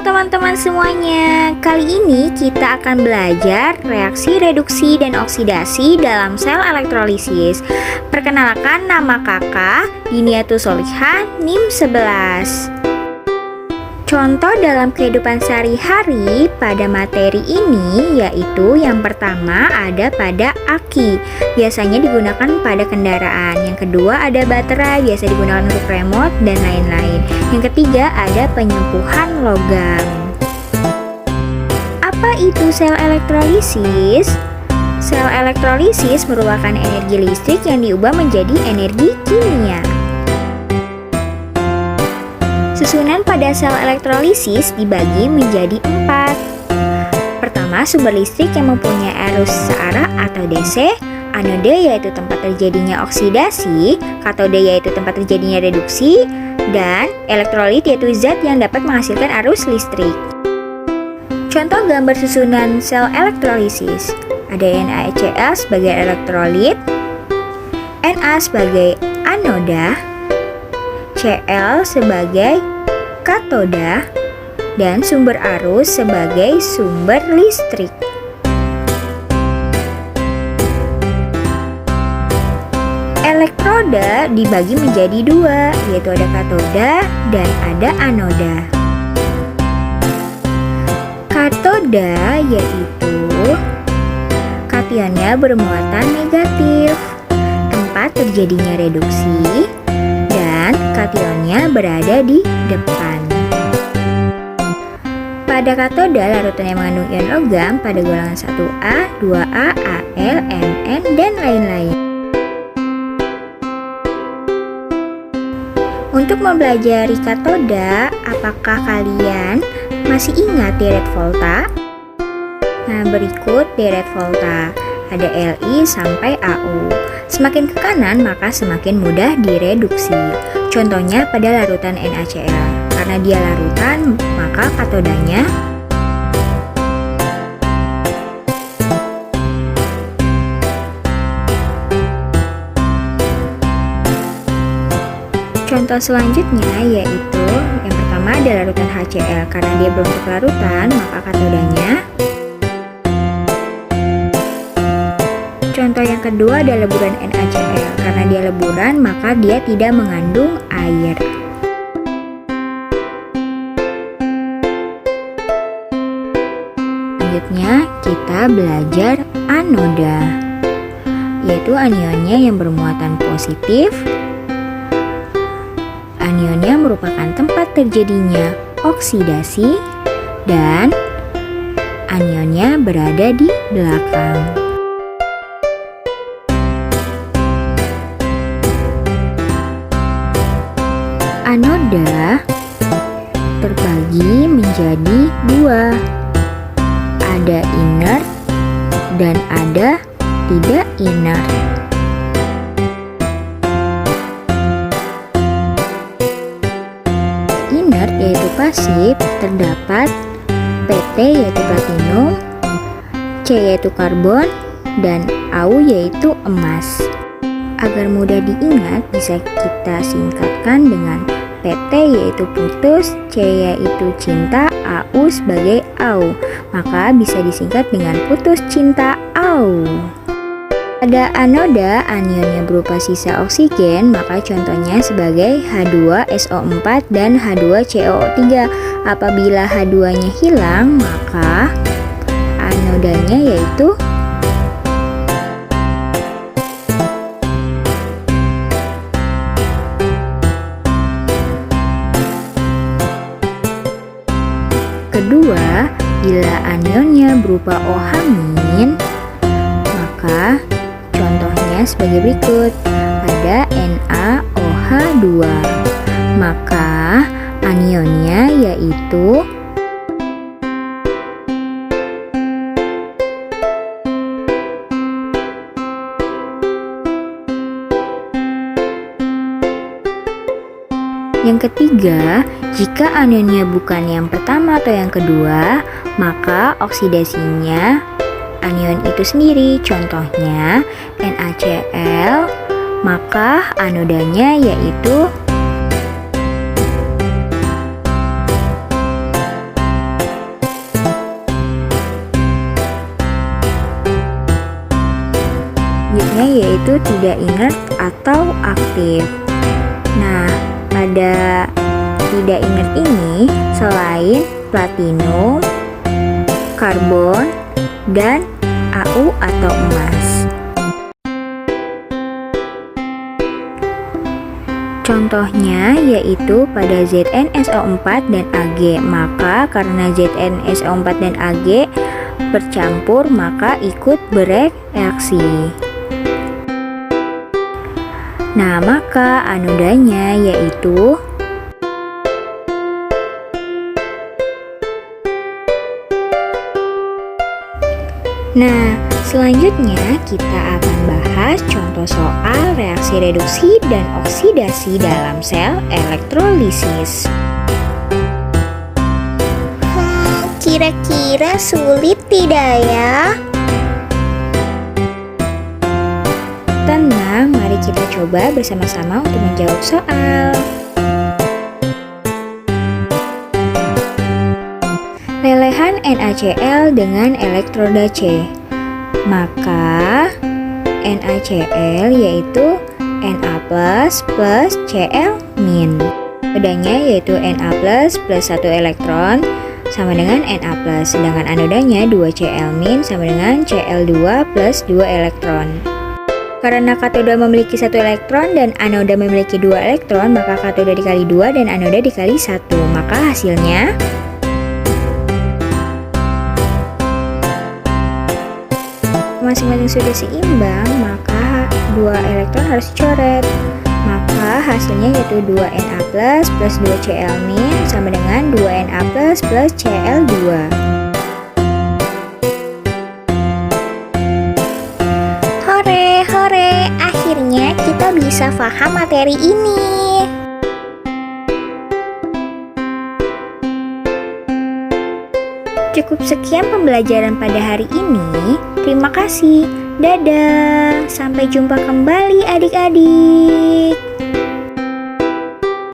teman-teman semuanya. Kali ini kita akan belajar reaksi reduksi dan oksidasi dalam sel elektrolisis. Perkenalkan, nama kakak Diniatus Solihah, NIM 11. Contoh dalam kehidupan sehari-hari pada materi ini yaitu yang pertama ada pada aki, biasanya digunakan pada kendaraan. Yang kedua ada baterai, biasa digunakan untuk remote dan lain-lain. Yang ketiga ada penyempuhan logam. Apa itu sel elektrolisis? Sel elektrolisis merupakan energi listrik yang diubah menjadi energi kimia. Susunan pada sel elektrolisis dibagi menjadi 4. Pertama, sumber listrik yang mempunyai arus searah atau DC, anode yaitu tempat terjadinya oksidasi, katode yaitu tempat terjadinya reduksi, dan elektrolit yaitu zat yang dapat menghasilkan arus listrik. Contoh gambar susunan sel elektrolisis. Ada NaCl sebagai elektrolit, Na sebagai anoda, Cl sebagai katoda, dan sumber arus sebagai sumber listrik. Elektroda dibagi menjadi 2, yaitu ada katoda dan ada anoda. Katoda yaitu kationnya bermuatan negatif, tempat terjadinya reduksi, dan kationnya berada di depan. Pada katoda, larutan yang mengandung ion logam pada golongan 1A, 2A, Al, Mn, dan lain-lain. Untuk mempelajari katoda, apakah kalian masih ingat deret volta? Nah, berikut deret volta. Ada Li sampai Au. Semakin ke kanan maka semakin mudah direduksi. Contohnya pada larutan NaCl. Karena dia larutan, maka katodanya contoh selanjutnya yaitu yang pertama ada larutan HCl. Karena dia berbentuk larutan, maka katodanya. Contoh yang kedua ada leburan NaCl. Karena dia leburan, maka dia tidak mengandung air. Selanjutnya kita belajar anoda, yaitu anionnya yang bermuatan positif. Anionnya merupakan tempat terjadinya oksidasi dan anionnya berada di belakang. Anoda terbagi menjadi 2. Ada inert dan ada tidak inert. Inert yaitu pasif, terdapat Pt yaitu platinum, C yaitu karbon, dan Au yaitu emas. Agar mudah diingat bisa kita singkatkan dengan PT yaitu putus, C yaitu cinta, Au sebagai Au. Maka bisa disingkat dengan putus cinta Au. Pada anoda, anionnya berupa sisa oksigen, maka contohnya sebagai H2SO4 dan H2COO3. Apabila H2-nya hilang, maka anodanya yaitu kedua, bila anionnya berupa OH-, maka contohnya sebagai berikut. Ada NaOH2. Maka anionnya yaitu yang ketiga, jika anionnya bukan yang pertama atau yang kedua, maka oksidasinya anion itu sendiri. Contohnya NaCl, maka anodanya yaitu yaitu tidak inert atau aktif. Nah, pada tidak inert ini selain platinum, karbon, dan Au atau emas. Contohnya yaitu pada ZnSO4 dan Ag. Maka karena ZnSO4 dan Ag bercampur maka ikut bereaksi. Nah, maka anodanya yaitu Nah, selanjutnya kita akan bahas contoh soal reaksi reduksi dan oksidasi dalam sel elektrolisis. Kira-kira sulit tidak ya? Tenang, mari kita coba bersama-sama untuk menjawab soal. Lelehan NaCl dengan elektroda C. Maka NaCl yaitu Na plus Cl min. Nodanya yaitu Na plus 1 elektron sama dengan Na plus. Sedangkan anodanya 2 Cl min sama dengan Cl2 plus 2 elektron. Karena katoda memiliki 1 elektron dan anoda memiliki 2 elektron, maka katoda dikali 2 dan anoda dikali 1. Maka hasilnya masing-masing sudah seimbang, maka 2 elektron harus dicoret. Maka hasilnya yaitu 2Na plus 2 Cl min sama dengan 2Na plus Cl2. Hore, akhirnya kita bisa paham materi ini. Cukup sekian pembelajaran pada hari ini. Terima kasih. Dadah. Sampai jumpa kembali adik-adik.